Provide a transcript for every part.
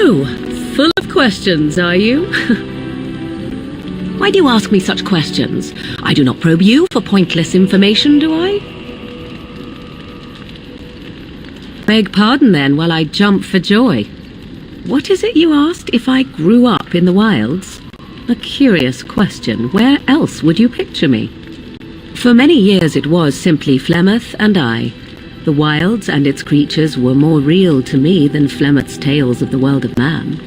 So, full of questions, are you? Why do you ask me such questions? I do not probe you for pointless information, do I? Beg pardon then while I jump for joy. What is it you asked if I grew up in the wilds? A curious question. Where else would you picture me? For many years it was simply Flemeth and I. The wilds and its creatures were more real to me than Flemeth's tales of the world of man.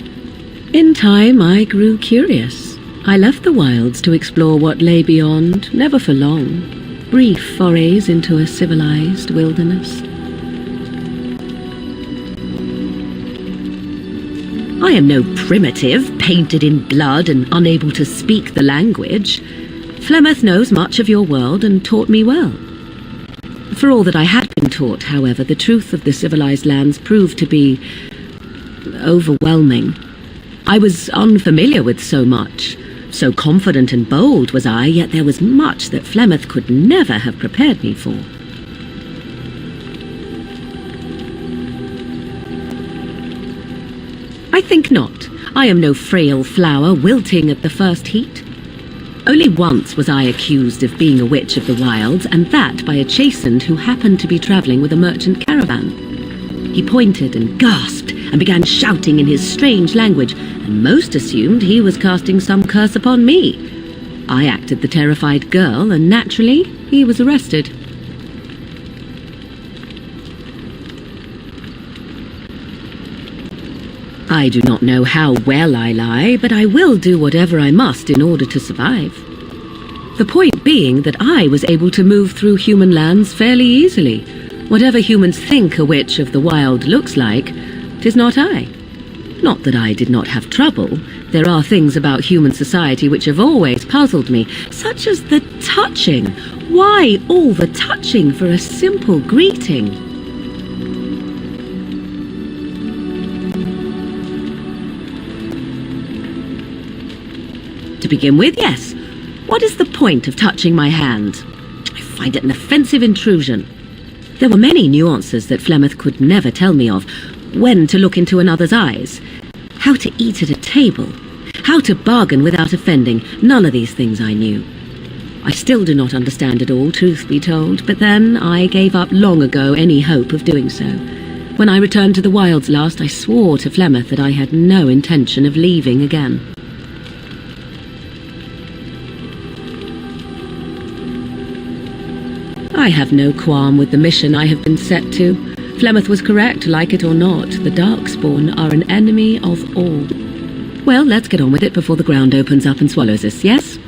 In time I grew curious. I left the wilds to explore what lay beyond, never for long. Brief forays into a civilized wilderness. I am no primitive, painted in blood and unable to speak the language. Flemeth knows much of your world and taught me well. For all that I had been taught, however, the truth of the civilized lands proved to be overwhelming. I was unfamiliar with so much. So confident and bold was I, yet there was much that Flemeth could never have prepared me for. I think not. I am no frail flower wilting at the first heat. Only once was I accused of being a witch of the wilds, and that by a chastened who happened to be travelling with a merchant caravan. He pointed and gasped and began shouting in his strange language, and most assumed he was casting some curse upon me. I acted the terrified girl, and naturally, he was arrested. I do not know how well I lie, but I will do whatever I must in order to survive. The point being that I was able to move through human lands fairly easily. Whatever humans think a witch of the wild looks like, 'tis not I. Not that I did not have trouble. There are things about human society which have always puzzled me, such as the touching. Why all the touching for a simple greeting? To begin with, yes. What is the point of touching my hand? I find it an offensive intrusion. There were many nuances that Flemeth could never tell me of. When to look into another's eyes. How to eat at a table. How to bargain without offending. None of these things I knew. I still do not understand it all, truth be told, but then I gave up long ago any hope of doing so. When I returned to the wilds last, I swore to Flemeth that I had no intention of leaving again. I have no qualm with the mission I have been set to. Flemeth was correct, like it or not. The Darkspawn are an enemy of all. Well, let's get on with it before the ground opens up and swallows us, yes?